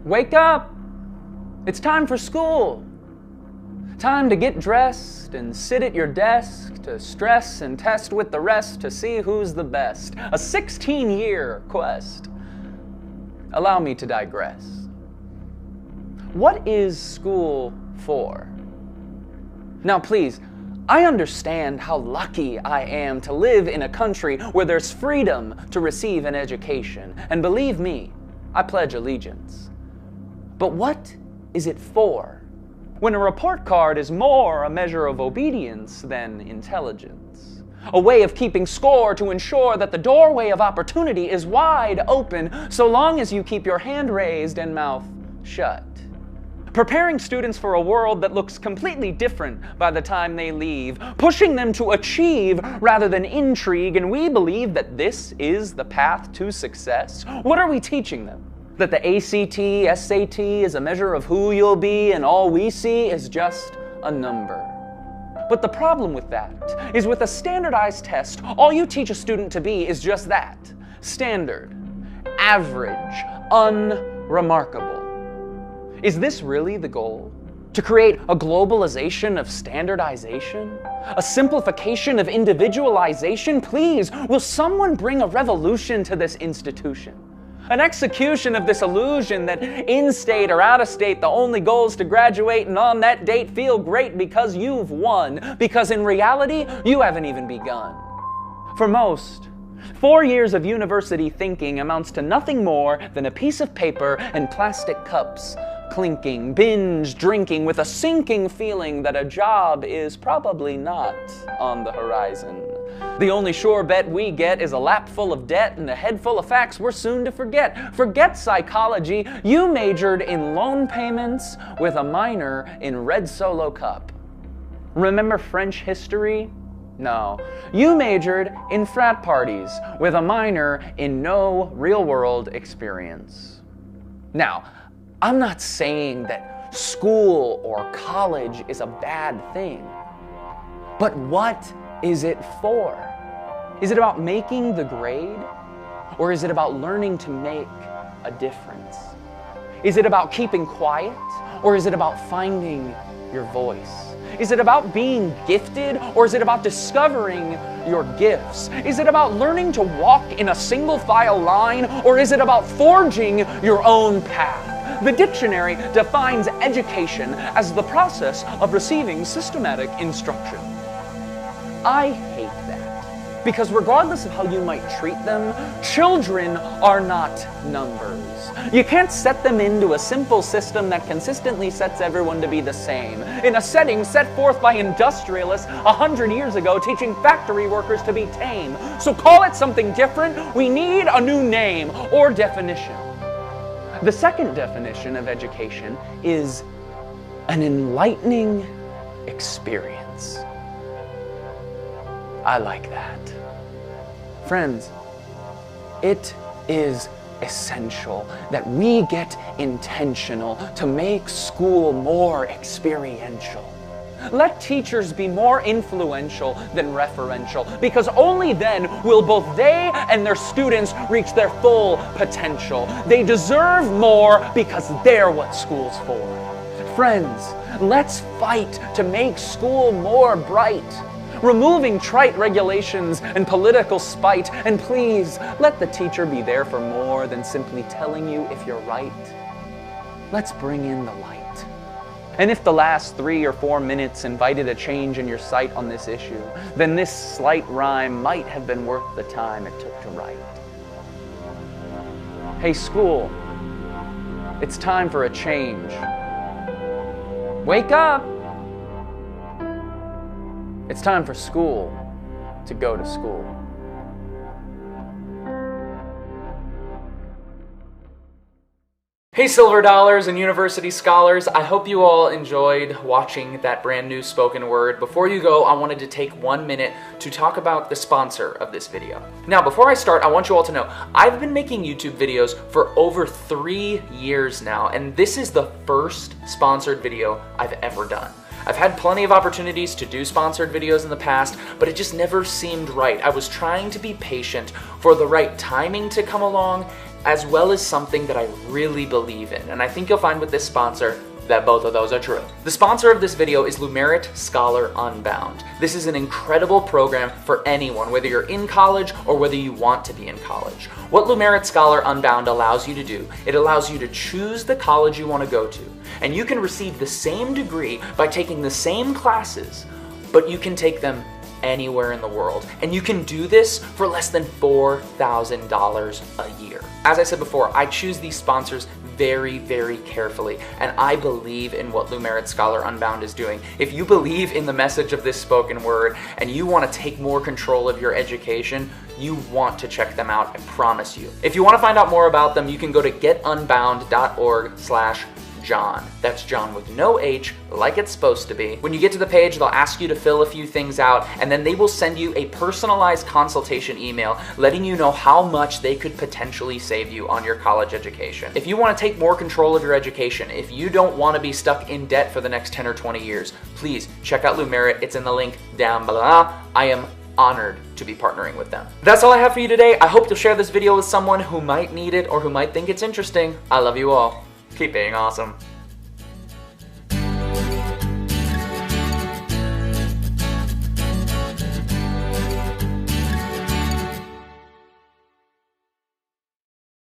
Wake up! It's time for school. Time to get dressed and sit at your desk, to stress and test with the rest to see who's the best. A 16-year quest. Allow me to digress. What is school for? Now please, I understand how lucky I am to live in a country where there's freedom to receive an education. And believe me, I pledge allegiance. But what is it for? When a report card is more a measure of obedience than intelligence. A way of keeping score to ensure that the doorway of opportunity is wide open so long as you keep your hand raised and mouth shut. Preparing students for a world that looks completely different by the time they leave, pushing them to achieve rather than intrigue, and we believe that this is the path to success. What are we teaching them? That the ACT, SAT is a measure of who you'll be and all we see is just a number. But the problem with that is with a standardized test, all you teach a student to be is just that. Standard, average, unremarkable. Is this really the goal? To create a globalization of standardization? A simplification of individualization? Please, will someone bring a revolution to this institution? An execution of this illusion that in-state or out-of-state the only goal is to graduate and on that date feel great because you've won, because in reality you haven't even begun. For most, 4 years of university thinking amounts to nothing more than a piece of paper and plastic cups clinking, binge drinking with a sinking feeling that a job is probably not on the horizon. The only sure bet we get is a lap full of debt and a head full of facts we're soon to forget. Forget psychology. You majored in loan payments with a minor in red Solo cup. Remember French history? No. You majored in frat parties with a minor in no real-world experience. Now, I'm not saying that school or college is a bad thing, but what is it for? Is it about making the grade? Or is it about learning to make a difference? Is it about keeping quiet? Or is it about finding your voice? Is it about being gifted? Or is it about discovering your gifts? Is it about learning to walk in a single file line? Or is it about forging your own path? The dictionary defines education as the process of receiving systematic instruction. I hate that, because regardless of how you might treat them, children are not numbers. You can't set them into a simple system that consistently sets everyone to be the same, in a setting set forth by industrialists 100 years ago teaching factory workers to be tame. So call it something different. We need a new name or definition. The second definition of education is an enlightening experience. I like that. Friends, it is essential that we get intentional to make school more experiential. Let teachers be more influential than referential, because only then will both they and their students reach their full potential. They deserve more because they're what school's for. Friends, let's fight to make school more bright, removing trite regulations and political spite, and please, let the teacher be there for more than simply telling you if you're right. Let's bring in the light. And if the last 3 or 4 minutes invited a change in your sight on this issue, then this slight rhyme might have been worth the time it took to write. Hey school, it's time for a change. Wake up! It's time for school to go to school. Hey Silver Dollars and University Scholars, I hope you all enjoyed watching that brand new spoken word. Before you go, I wanted to take 1 minute to talk about the sponsor of this video. Now, before I start, I want you all to know, I've been making YouTube videos for over 3 years now, and this is the first sponsored video I've ever done. I've had plenty of opportunities to do sponsored videos in the past, but it just never seemed right. I was trying to be patient for the right timing to come along, as well as something that I really believe in. And I think you'll find with this sponsor that both of those are true. The sponsor of this video is Lumerit Scholar Unbound. This is an incredible program for anyone, whether you're in college or whether you want to be in college. What Lumerit Scholar Unbound allows you to do, it allows you to choose the college you want to go to, and you can receive the same degree by taking the same classes, but you can take them anywhere in the world. And you can do this for less than $4,000 a year. As I said before, I choose these sponsors very, very carefully, and I believe in what Lumerit Scholar Unbound is doing. If you believe in the message of this spoken word and you want to take more control of your education, you want to check them out, I promise you. If you want to find out more about them, you can go to getunbound.org/John. That's John with no H, like it's supposed to be. When you get to the page, they'll ask you to fill a few things out, and then they will send you a personalized consultation email letting you know how much they could potentially save you on your college education. If you want to take more control of your education, if you don't want to be stuck in debt for the next 10 or 20 years, please check out Lumerit. It's in the link down below. I am honored to be partnering with them. That's all I have for you today. I hope you'll share this video with someone who might need it or who might think it's interesting. I love you all. Keep being awesome.